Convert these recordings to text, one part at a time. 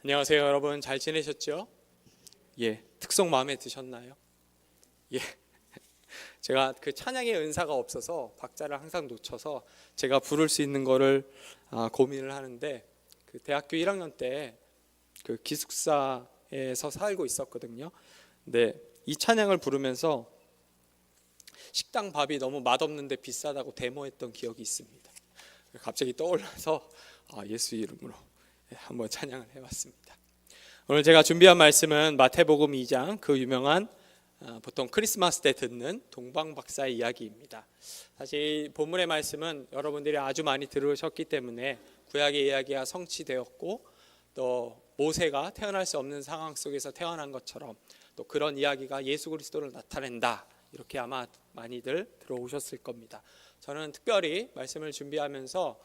안녕하세요 여러분, 잘 지내셨죠? 특송 마음에 드셨나요? 제가 그 찬양의 은사가 없어서 박자를 항상 놓쳐서 제가 부를 수 있는 거를 고민을 하는데, 그 대학교 1학년 때 그 기숙사에서 살고 있었거든요. 근데 이 찬양을 부르면서 식당 밥이 너무 맛없는데 비싸다고 데모했던 기억이 있습니다. 갑자기 떠올라서 예수 이름으로 한번 찬양을 해봤습니다. 오늘 제가 준비한 말씀은 마태복음 2장, 그 유명한 보통 크리스마스 때 듣는 동방박사의 이야기입니다. 사실 본문의 말씀은 여러분들이 아주 많이 들으셨기 때문에 구약의 이야기가 성취되었고, 또 모세가 태어날 수 없는 상황 속에서 태어난 것처럼 또 그런 이야기가 예수 그리스도를 나타낸다, 이렇게 아마 많이들 들어오셨을 겁니다. 저는 특별히 말씀을 준비하면서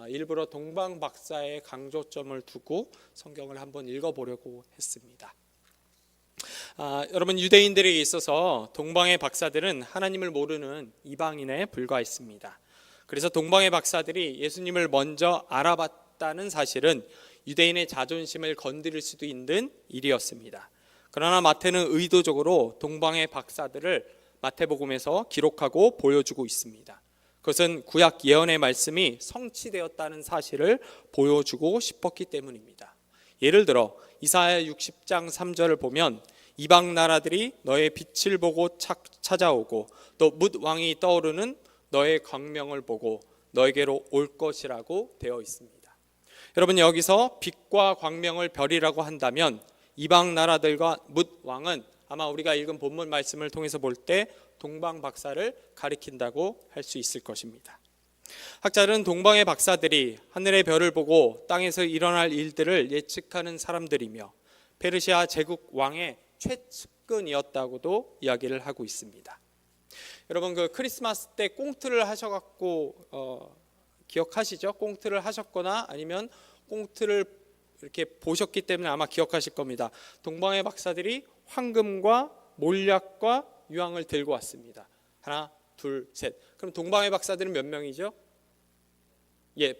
일부러 동방박사의 강조점을 두고 성경을 한번 읽어보려고 했습니다. 여러분, 유대인들에게 있어서 동방의 박사들은 하나님을 모르는 이방인에 불과했습니다. 그래서 동방의 박사들이 예수님을 먼저 알아봤다는 사실은 유대인의 자존심을 건드릴 수도 있는 일이었습니다. 그러나 마태는 의도적으로 동방의 박사들을 마태복음에서 기록하고 보여주고 있습니다. 그것은 구약 예언의 말씀이 성취되었다는 사실을 보여주고 싶었기 때문입니다. 예를 들어 이사야 60장 3절을 보면 이방 나라들이 너의 빛을 보고 찾아오고 또 뭇 왕이 떠오르는 너의 광명을 보고 너에게로 올 것이라고 되어 있습니다. 여러분, 여기서 빛과 광명을 별이라고 한다면 이방 나라들과 뭇 왕은 아마 우리가 읽은 본문 말씀을 통해서 볼 때 동방 박사를 가리킨다고 할 수 있을 것입니다. 학자들은 동방의 박사들이 하늘의 별을 보고 땅에서 일어날 일들을 예측하는 사람들이며 페르시아 제국 왕의 최측근이었다고도 이야기를 하고 있습니다. 여러분, 그 크리스마스 때 꽁트를 하셔갖고 기억하시죠? 꽁트를 하셨거나 아니면 꽁트를 이렇게 보셨기 때문에 아마 기억하실 겁니다. 동방의 박사들이 황금과 몰약과 유황을 들고 왔습니다. 하나, 둘, 셋. 그럼 동방의 박사들은 몇 명이죠?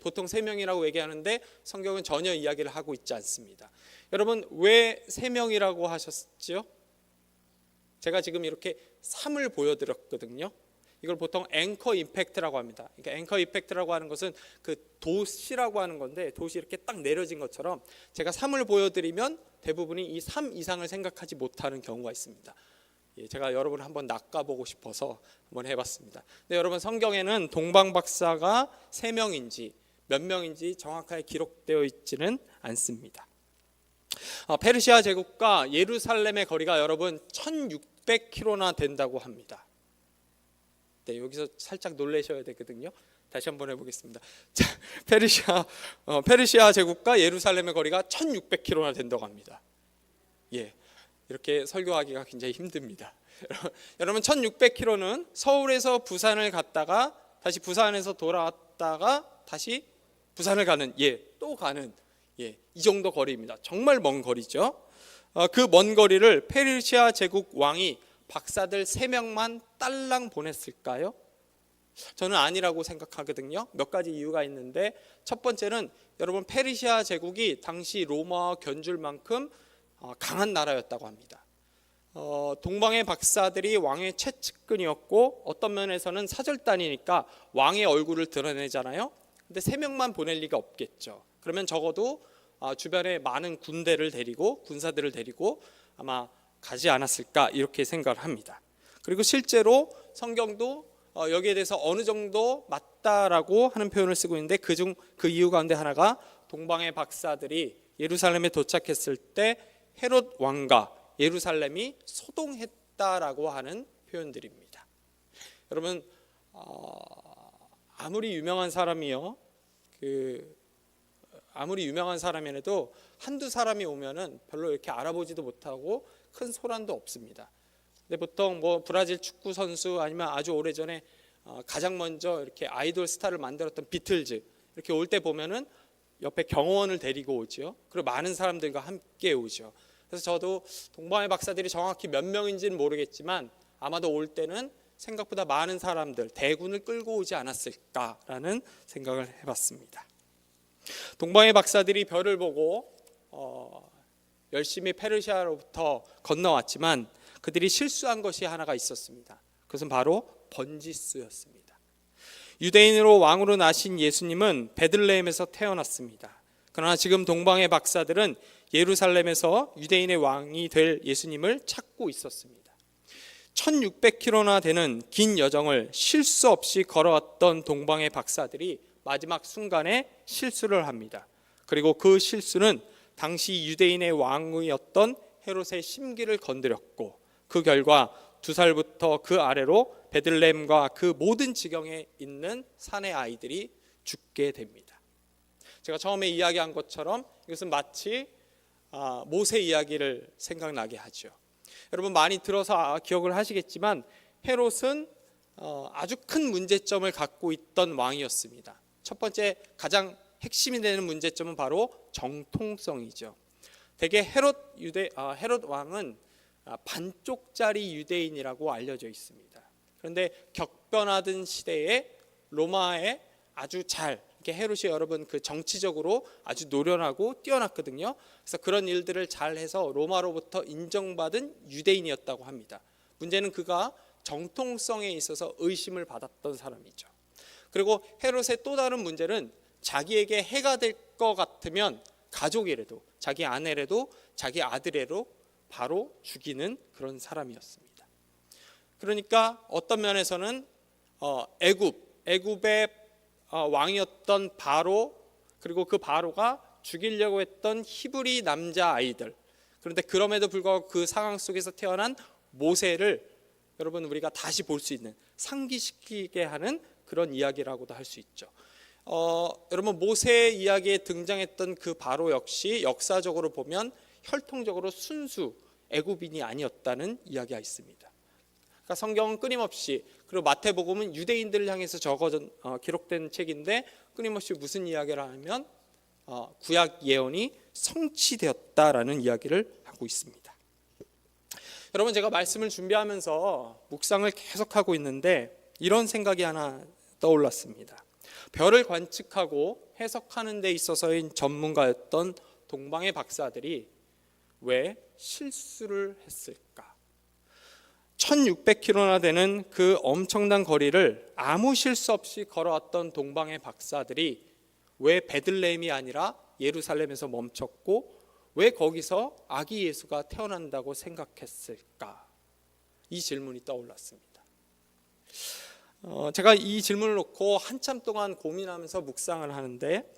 보통 3명이라고 얘기하는데 성경은 전혀 이야기를 하고 있지 않습니다. 여러분, 왜 3명이라고 하셨죠? 제가 지금 이렇게 3을 보여드렸거든요. 이걸 보통 앵커 임팩트라고 합니다. 그러니까 앵커 임팩트라고 하는 것은 그 돛이라고 하는 건데, 돛이 이렇게 딱 내려진 것처럼 제가 3을 보여드리면 대부분이 이 3 이상을 생각하지 못하는 경우가 있습니다. 제가 여러분을 한번 낚아보고 싶어서 한번 해봤습니다. 근데 여러분, 성경에는 동방박사가 3명인지 몇 명인지 정확하게 기록되어 있지는 않습니다. 페르시아 제국과 예루살렘의 거리가 여러분 1600km나 된다고 합니다. 여기서 살짝 놀라셔야 되거든요. 다시 한번 해보겠습니다. 자, 페르시아 제국과 예루살렘의 거리가 1600km나 된다고 합니다. 이렇게 설교하기가 굉장히 힘듭니다. 여러분, 1600km는 서울에서 부산을 갔다가 다시 부산에서 돌아왔다가 다시 부산을 가는, 또 가는, 이 정도 거리입니다. 정말 먼 거리죠. 그 먼 거리를 페르시아 제국 왕이 박사들 3명만 딸랑 보냈을까요? 저는 아니라고 생각하거든요. 몇 가지 이유가 있는데, 첫 번째는 여러분, 페르시아 제국이 당시 로마와 견줄 만큼 강한 나라였다고 합니다. 동방의 박사들이 왕의 최측근이었고, 어떤 면에서는 사절단이니까 왕의 얼굴을 드러내잖아요. 근데 3명만 보낼 리가 없겠죠. 그러면 적어도 주변에 많은 군대를 데리고, 군사들을 데리고 아마 가지 않았을까, 이렇게 생각을 합니다. 그리고 실제로 성경도 여기에 대해서 어느 정도 맞다라고 하는 표현을 쓰고 있는데, 그 이유 가운데 하나가 동방의 박사들이 예루살렘에 도착했을 때 헤롯 왕과 예루살렘이 소동했다라고 하는 표현들입니다. 여러분, 아무리 유명한 사람이라도 한두 사람이 오면은 별로 이렇게 알아보지도 못하고 큰 소란도 없습니다. 근데 보통 브라질 축구 선수, 아니면 아주 오래전에 가장 먼저 이렇게 아이돌 스타를 만들었던 비틀즈, 이렇게 올 때 보면은 옆에 경호원을 데리고 오죠. 그리고 많은 사람들과 함께 오죠. 그래서 저도 동방의 박사들이 정확히 몇 명인지는 모르겠지만 아마도 올 때는 생각보다 많은 사람들, 대군을 끌고 오지 않았을까라는 생각을 해봤습니다. 동방의 박사들이 별을 보고 열심히 페르시아로부터 건너왔지만 그들이 실수한 것이 하나가 있었습니다. 그것은 바로 번지수였습니다. 유대인으로 왕으로 나신 예수님은 베들레헴에서 태어났습니다. 그러나 지금 동방의 박사들은 예루살렘에서 유대인의 왕이 될 예수님을 찾고 있었습니다. 1600km나 되는 긴 여정을 실수 없이 걸어왔던 동방의 박사들이 마지막 순간에 실수를 합니다. 그리고 그 실수는 당시 유대인의 왕이었던 헤롯의 심기를 건드렸고 그 결과 2살부터 그 아래로 베들레헴과 그 모든 지경에 있는 산의 아이들이 죽게 됩니다. 제가 처음에 이야기한 것처럼 이것은 마치 모세 이야기를 생각나게 하죠. 여러분 많이 들어서 기억을 하시겠지만 헤롯은 아주 큰 문제점을 갖고 있던 왕이었습니다. 첫 번째 가장 핵심이 되는 문제점은 바로 정통성이죠. 대개 헤롯 왕은 반쪽짜리 유대인이라고 알려져 있습니다. 그런데 격변하던 시대에 로마에 아주 잘 이렇게 헤롯이 여러분 그 정치적으로 아주 노련하고 뛰어났거든요. 그래서 그런 일들을 잘 해서 로마로부터 인정받은 유대인이었다고 합니다. 문제는 그가 정통성에 있어서 의심을 받았던 사람이죠. 그리고 헤롯의 또 다른 문제는 자기에게 해가 될 것 같으면 가족이라도 자기 아내라도 자기 아들애로 바로 죽이는 사람이었습니다. 그러니까 어떤 면에서는 애굽의 왕이었던 바로, 그리고 그 바로가 죽이려고 했던 히브리 남자 아이들, 그런데 그럼에도 불구하고 그 상황 속에서 태어난 모세를 여러분 우리가 다시 볼 수 있는, 상기시키게 하는 그런 이야기라고도 할 수 있죠. 여러분 모세 이야기에 등장했던 그 바로 역시 역사적으로 보면 혈통적으로 순수 애굽인이 아니었다는 이야기가 있습니다. 그러니까 성경은 끊임없이, 그리고 마태복음은 유대인들을 향해서 기록된 책인데 끊임없이 무슨 이야기를 하면 구약 예언이 성취되었다라는 이야기를 하고 있습니다. 여러분 제가 말씀을 준비하면서 묵상을 계속하고 있는데 이런 생각이 하나 떠올랐습니다. 별을 관측하고 해석하는 데 있어서의 전문가였던 동방의 박사들이 왜 실수를 했을까? 1600km나 되는 그 엄청난 거리를 아무 실수 없이 걸어왔던 동방의 박사들이 왜 베들레헴이 아니라 예루살렘에서 멈췄고 왜 거기서 아기 예수가 태어난다고 생각했을까? 이 질문이 떠올랐습니다. 제가 이 질문을 놓고 한참 동안 고민하면서 묵상을 하는데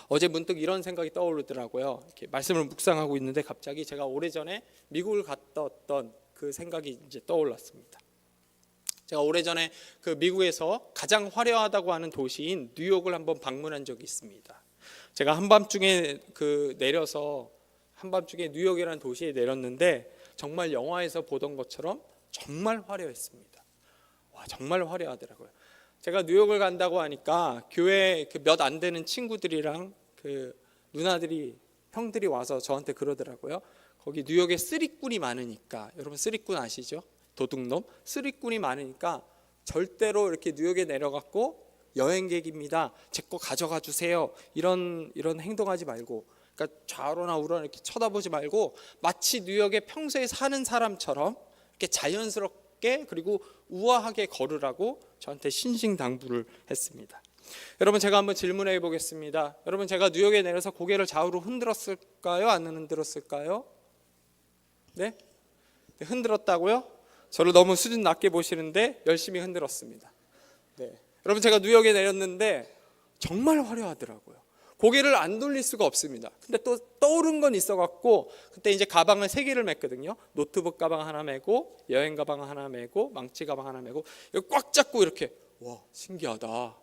어제 문득 이런 생각이 떠오르더라고요. 이렇게 말씀을 묵상하고 있는데 갑자기 제가 오래전에 미국을 갔다 왔던 그 생각이 이제 떠올랐습니다. 제가 오래전에 그 미국에서 가장 화려하다고 하는 도시인 뉴욕을 한번 방문한 적이 있습니다. 제가 한밤중에 한밤중에 뉴욕이라는 도시에 내렸는데 정말 영화에서 보던 것처럼 정말 화려했습니다. 와, 정말 화려하더라고요. 제가 뉴욕을 간다고 하니까 교회 몇 안 되는 친구들이랑 그 누나들이, 형들이 와서 저한테 그러더라고요. 거기 뉴욕에 쓰리꾼이 많으니까, 여러분 쓰리꾼 아시죠? 도둑놈. 쓰리꾼이 많으니까 절대로 이렇게 뉴욕에 내려갖고 여행객입니다, 제 거 가져가 주세요, 이런 행동하지 말고, 그러니까 좌로나 우로나 이렇게 쳐다보지 말고 마치 뉴욕에 평소에 사는 사람처럼 이렇게 자연스럽게 그리고 우아하게 걸으라고 저한테 신신당부를 했습니다. 여러분 제가 한번 질문해 보겠습니다. 여러분 제가 뉴욕에 내려서 고개를 좌우로 흔들었을까요? 안 흔들었을까요? 네? 흔들었다고요? 저를 너무 수준 낮게 보시는데 열심히 흔들었습니다. 네. 여러분 제가 뉴욕에 내렸는데 정말 화려하더라고요. 고개를 안 돌릴 수가 없습니다. 근데 또 떠오른 건 있어갖고 그때 이제 가방을 3개를 맸거든요. 노트북 가방 하나 메고, 여행 가방 하나 메고, 망치 가방 하나 메고, 이거 꽉 잡고 이렇게, 와 신기하다.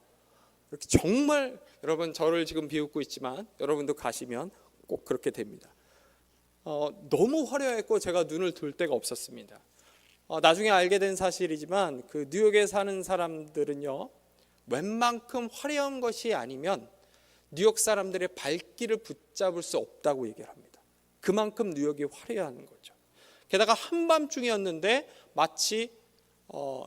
이렇게 정말, 여러분 저를 지금 비웃고 있지만 여러분도 가시면 꼭 그렇게 됩니다. 너무 화려했고 제가 눈을 둘 데가 없었습니다. 나중에 알게 된 사실이지만 그 뉴욕에 사는 사람들은요, 웬만큼 화려한 것이 아니면 뉴욕 사람들의 발길을 붙잡을 수 없다고 얘기를 합니다. 그만큼 뉴욕이 화려한 거죠. 게다가 한밤중이었는데 마치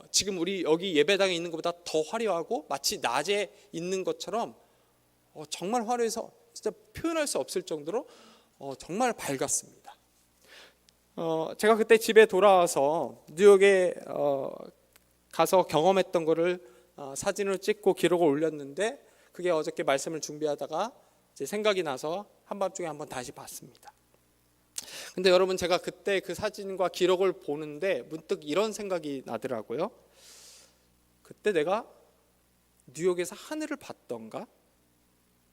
지금 우리 여기 예배당에 있는 것보다 더 화려하고 마치 낮에 있는 것처럼 정말 화려해서 진짜 표현할 수 없을 정도로 정말 밝았습니다. 제가 그때 집에 돌아와서 뉴욕에 가서 경험했던 거를 사진으로 찍고 기록을 올렸는데, 그게 어저께 말씀을 준비하다가 이제 생각이 나서 한밤중에 한번 다시 봤습니다. 근데 여러분, 제가 그때 그 사진과 기록을 보는데 문득 이런 생각이 나더라고요. 그때 내가 뉴욕에서 하늘을 봤던가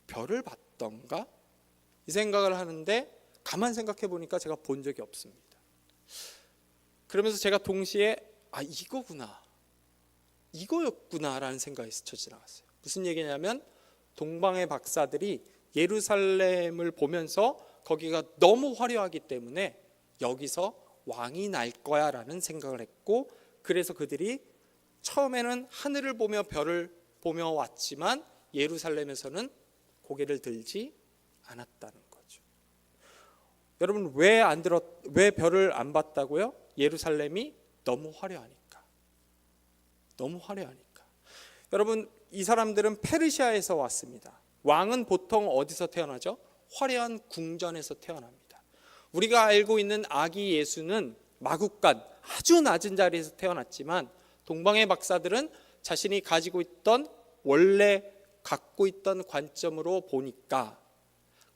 별을 봤던가 이 생각을 하는데, 가만 생각해 보니까 제가 본 적이 없습니다. 그러면서 제가 동시에 이거였구나라는 생각이 스쳐 지나갔어요. 무슨 얘기냐면, 동방의 박사들이 예루살렘을 보면서 거기가 너무 화려하기 때문에 여기서 왕이 날 거야 라는 생각을 했고, 그래서 그들이 처음에는 하늘을 보며 별을 보며 왔지만 예루살렘에서는 고개를 들지 않았다는 거죠. 여러분, 왜 별을 안 봤다고요? 예루살렘이 너무 화려하니까. 여러분, 이 사람들은 페르시아에서 왔습니다. 왕은 보통 어디서 태어나죠? 화려한 궁전에서 태어납니다. 우리가 알고 있는 아기 예수는 마국간 아주 낮은 자리에서 태어났지만, 동방의 박사들은 자신이 원래 갖고 있던 관점으로 보니까,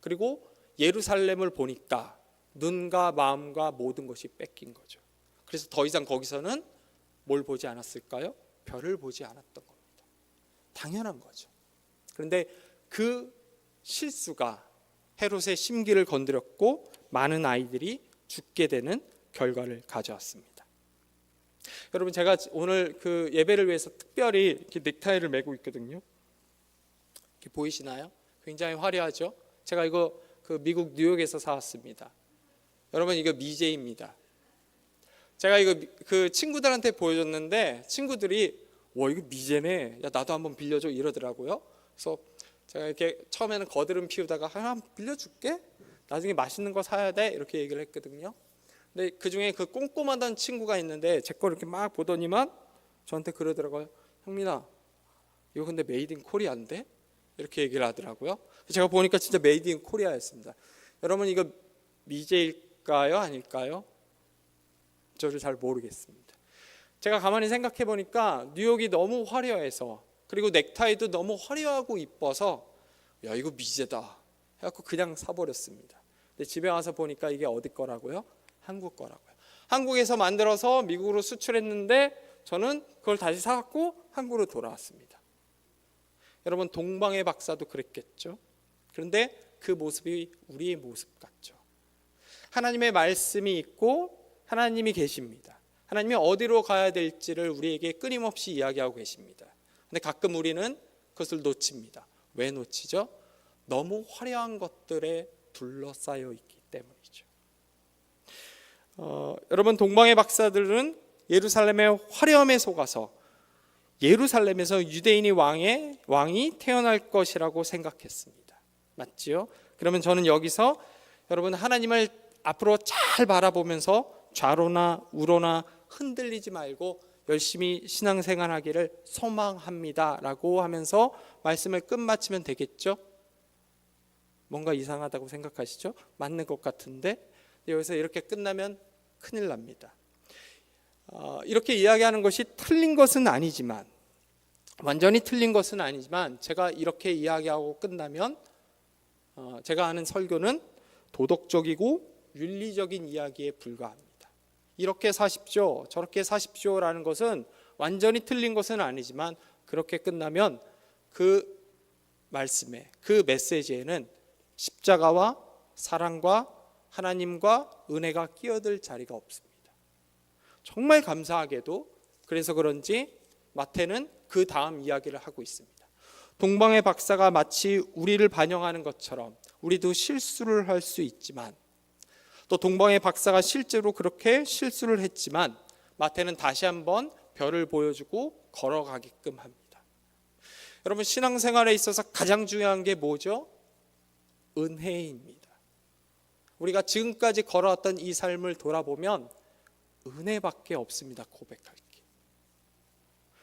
그리고 예루살렘을 보니까 눈과 마음과 모든 것이 뺏긴 거죠. 그래서 더 이상 거기서는 뭘 보지 않았을까요? 별을 보지 않았던 겁니다. 당연한 거죠. 그런데 그 실수가 헤롯의 심기를 건드렸고 많은 아이들이 죽게 되는 결과를 가져왔습니다. 여러분, 제가 오늘 그 예배를 위해서 특별히 이렇게 넥타이를 메고 있거든요. 이렇게 보이시나요? 굉장히 화려하죠? 제가 이거 그 미국 뉴욕에서 사왔습니다. 여러분, 이거 미제입니다. 제가 이거 그 친구들한테 보여줬는데 친구들이 와, 이거 미제네, 야 나도 한번 빌려줘 이러더라고요. 그래서 제가 이렇게 처음에는 거드름 피우다가 하나 빌려줄게, 나중에 맛있는 거 사야 돼 이렇게 얘기를 했거든요. 근데 그중에 그 꼼꼼하던 친구가 있는데 제 거 이렇게 막 보더니만 저한테 그러더라고요. 형민아, 이거 근데 메이드 인 코리아인데? 이렇게 얘기를 하더라고요. 제가 보니까 진짜 메이드 인 코리아였습니다. 여러분, 이거 미제일까요? 아닐까요? 저를 잘 모르겠습니다. 제가 가만히 생각해 보니까 뉴욕이 너무 화려해서, 그리고 넥타이도 너무 화려하고 이뻐서 야, 이거 미제다 해갖고 그냥 사버렸습니다. 근데 집에 와서 보니까 이게 어디 거라고요? 한국 거라고요. 한국에서 만들어서 미국으로 수출했는데 저는 그걸 다시 사갖고 한국으로 돌아왔습니다. 여러분, 동방의 박사도 그랬겠죠. 그런데 그 모습이 우리의 모습 같죠. 하나님의 말씀이 있고 하나님이 계십니다. 하나님이 어디로 가야 될지를 우리에게 끊임없이 이야기하고 계십니다. 근데 가끔 우리는 그것을 놓칩니다. 왜 놓치죠? 너무 화려한 것들에 둘러싸여 있기 때문이죠. 여러분, 동방의 박사들은 예루살렘의 화려함에 속아서 예루살렘에서 유대인이 왕이 태어날 것이라고 생각했습니다. 맞지요? 그러면 저는 여기서 여러분, 하나님을 앞으로 잘 바라보면서 좌로나 우로나 흔들리지 말고 열심히 신앙생활하기를 소망합니다 라고 하면서 말씀을 끝마치면 되겠죠? 뭔가 이상하다고 생각하시죠? 맞는 것 같은데 여기서 이렇게 끝나면 큰일 납니다. 이렇게 이야기하는 것이 틀린 것은 아니지만, 완전히 틀린 것은 아니지만, 제가 이렇게 이야기하고 끝나면 제가 하는 설교는 도덕적이고 윤리적인 이야기에 불과합니다. 이렇게 사십시오, 저렇게 사십시오라는 것은 완전히 틀린 것은 아니지만, 그렇게 끝나면 그 말씀에, 그 메시지에는 십자가와 사랑과 하나님과 은혜가 끼어들 자리가 없습니다. 정말 감사하게도 그래서 그런지 마태는 그 다음 이야기를 하고 있습니다. 동방의 박사가 마치 우리를 반영하는 것처럼 우리도 실수를 할 수 있지만, 또 동방의 박사가 실제로 그렇게 실수를 했지만 마태는 다시 한번 별을 보여주고 걸어가게끔 합니다. 여러분, 신앙생활에 있어서 가장 중요한 게 뭐죠? 은혜입니다. 우리가 지금까지 걸어왔던 이 삶을 돌아보면 은혜밖에 없습니다. 고백할 게.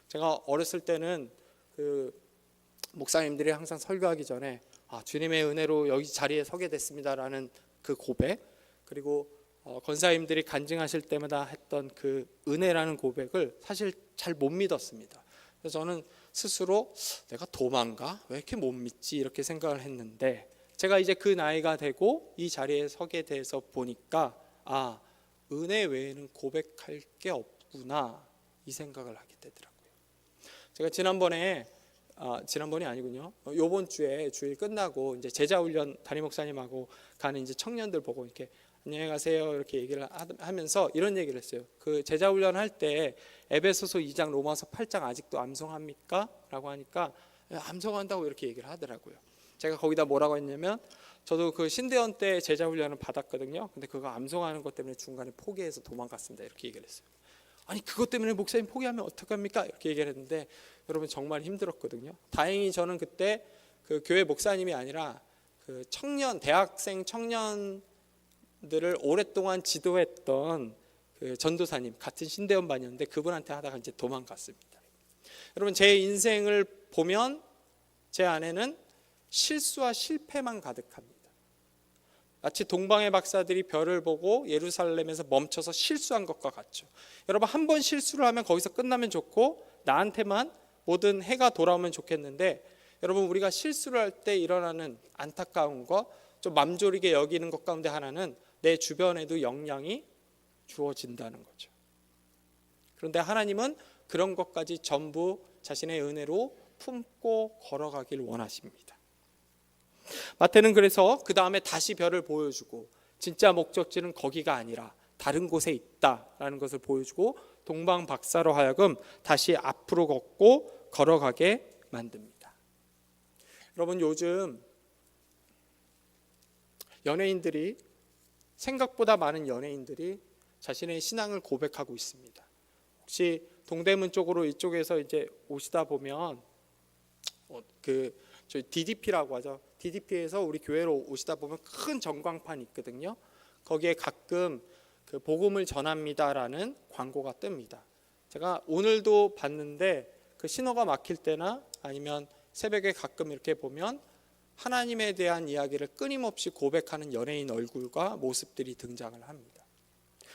제가 어렸을 때는 그 목사님들이 항상 설교하기 전에 주님의 은혜로 여기 자리에 서게 됐습니다라는 그 고백, 그리고 권사님들이 간증하실 때마다 했던 그 은혜라는 고백을 사실 잘 못 믿었습니다. 그래서 저는 스스로 내가 도망가? 왜 이렇게 못 믿지? 이렇게 생각을 했는데, 제가 이제 그 나이가 되고 이 자리에 서게 돼서 보니까 은혜 외에는 고백할 게 없구나, 이 생각을 하게 되더라고요. 제가 지난번이 아니군요. 요번 주에 주일 끝나고 이제 제자훈련 담임 목사님하고 가는 이제 청년들 보고 이렇게 안녕히 가세요 이렇게 얘기를 하면서 이런 얘기를 했어요. 그 제자훈련 할 때 에베소서 2장 로마서 8장 아직도 암송합니까? 라고 하니까 암송한다고 이렇게 얘기를 하더라고요. 제가 거기다 뭐라고 했냐면, 저도 그 신대원 때 제자훈련을 받았거든요. 근데 그거 암송하는 것 때문에 중간에 포기해서 도망갔습니다, 이렇게 얘기를 했어요. 아니 그것 때문에 목사님 포기하면 어떡합니까? 이렇게 얘기를 했는데, 여러분 정말 힘들었거든요. 다행히 저는 그때 그 교회 목사님이 아니라 그 대학생 청년들을 오랫동안 지도했던 그 전도사님, 같은 신대원 반이었는데 그분한테 하다가 이제 도망갔습니다. 여러분, 제 인생을 보면 제 안에는 실수와 실패만 가득합니다. 마치 동방의 박사들이 별을 보고 예루살렘에서 멈춰서 실수한 것과 같죠. 여러분, 한 번 실수를 하면 거기서 끝나면 좋고 나한테만 모든 해가 돌아오면 좋겠는데, 여러분, 우리가 실수를 할 때 일어나는 안타까운 것, 좀 맘졸이게 여기는 것 가운데 하나는 내 주변에도 영향이 주어진다는 거죠. 그런데 하나님은 그런 것까지 전부 자신의 은혜로 품고 걸어가길 원하십니다. 마태는 그래서 그 다음에 다시 별을 보여주고, 진짜 목적지는 거기가 아니라 다른 곳에 있다라는 것을 보여주고 동방 박사로 하여금 다시 앞으로 걷고 걸어가게 만듭니다. 여러분, 요즘 생각보다 많은 연예인들이 자신의 신앙을 고백하고 있습니다. 혹시 동대문 쪽으로 이쪽에서 이제 오시다 보면 저희 DDP라고 하죠. DDP에서 우리 교회로 오시다 보면 큰 전광판이 있거든요. 거기에 가끔 그 복음을 전합니다라는 광고가 뜹니다. 제가 오늘도 봤는데 그 신호가 막힐 때나 아니면 새벽에 가끔 이렇게 보면 하나님에 대한 이야기를 끊임없이 고백하는 연예인 얼굴과 모습들이 등장을 합니다.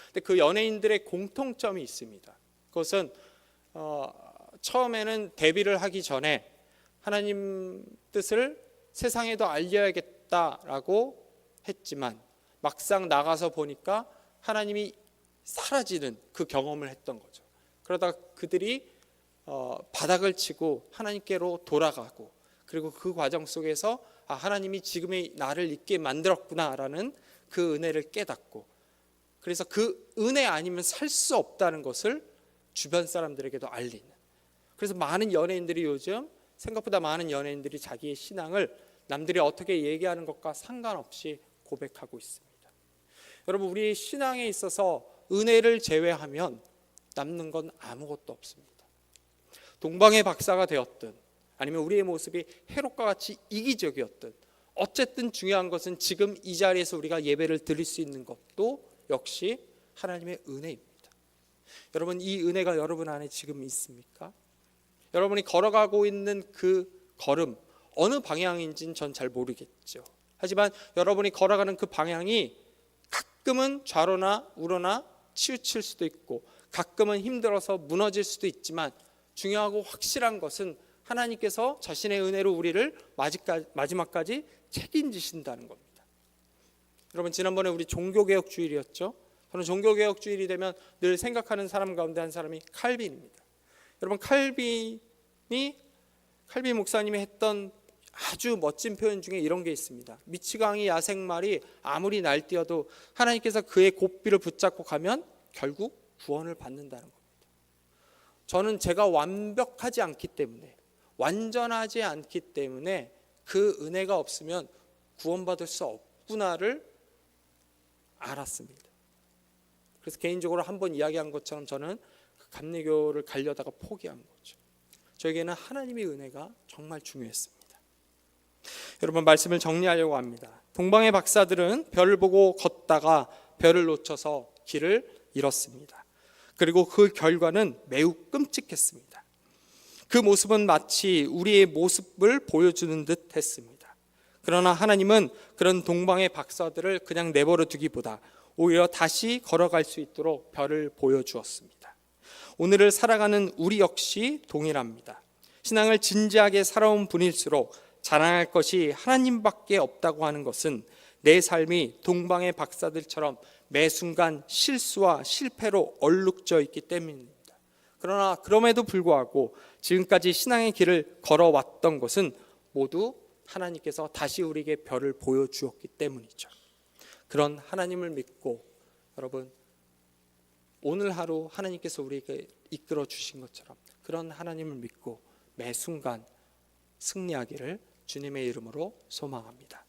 근데 그 연예인들의 공통점이 있습니다. 그것은 처음에는 데뷔를 하기 전에 하나님 뜻을 세상에도 알려야겠다라고 했지만 막상 나가서 보니까 하나님이 사라지는 그 경험을 했던 거죠. 그러다가 그들이 바닥을 치고 하나님께로 돌아가고, 그리고 그 과정 속에서 하나님이 지금의 나를 있게 만들었구나라는 그 은혜를 깨닫고, 그래서 그 은혜 아니면 살 수 없다는 것을 주변 사람들에게도 알리는, 그래서 생각보다 많은 연예인들이 자기의 신앙을 남들이 어떻게 얘기하는 것과 상관없이 고백하고 있습니다. 여러분, 우리의 신앙에 있어서 은혜를 제외하면 남는 건 아무것도 없습니다. 동방의 박사가 되었든 아니면 우리의 모습이 헤롯과 같이 이기적이었든, 어쨌든 중요한 것은 지금 이 자리에서 우리가 예배를 드릴 수 있는 것도 역시 하나님의 은혜입니다. 여러분, 이 은혜가 여러분 안에 지금 있습니까? 여러분이 걸어가고 있는 그 걸음, 어느 방향인지는 전 잘 모르겠죠. 하지만 여러분이 걸어가는 그 방향이 가끔은 좌로나 우로나 치우칠 수도 있고, 가끔은 힘들어서 무너질 수도 있지만, 중요하고 확실한 것은 하나님께서 자신의 은혜로 우리를 마지막까지 책임지신다는 겁니다. 여러분, 지난번에 우리 종교개혁 주일이었죠. 저는 종교개혁 주일이 되면 늘 생각하는 사람 가운데 한 사람이 칼빈입니다. 여러분, 칼빈 목사님이 했던 아주 멋진 표현 중에 이런 게 있습니다. 미치광이 야생말이 아무리 날뛰어도 하나님께서 그의 고삐를 붙잡고 가면 결국 구원을 받는다는 겁니다. 저는 제가 완벽하지 않기 때문에, 완전하지 않기 때문에 그 은혜가 없으면 구원받을 수 없구나를 알았습니다. 그래서 개인적으로 한번 이야기한 것처럼 저는 그 감리교를 가려다가 포기한 거죠. 저에게는 하나님의 은혜가 정말 중요했습니다. 여러분, 말씀을 정리하려고 합니다. 동방의 박사들은 별을 보고 걷다가 별을 놓쳐서 길을 잃었습니다. 그리고 그 결과는 매우 끔찍했습니다. 그 모습은 마치 우리의 모습을 보여주는 듯 했습니다. 그러나 하나님은 그런 동방의 박사들을 그냥 내버려 두기보다 오히려 다시 걸어갈 수 있도록 별을 보여주었습니다. 오늘을 살아가는 우리 역시 동일합니다. 신앙을 진지하게 살아온 분일수록 자랑할 것이 하나님밖에 없다고 하는 것은 내 삶이 동방의 박사들처럼 매 순간 실수와 실패로 얼룩져 있기 때문입니다. 그러나 그럼에도 불구하고 지금까지 신앙의 길을 걸어왔던 것은 모두 하나님께서 다시 우리에게 별을 보여주었기 때문이죠. 그런 하나님을 믿고 여러분, 오늘 하루 하나님께서 우리에게 이끌어 주신 것처럼 그런 하나님을 믿고 매 순간 승리하기를 주님의 이름으로 소망합니다.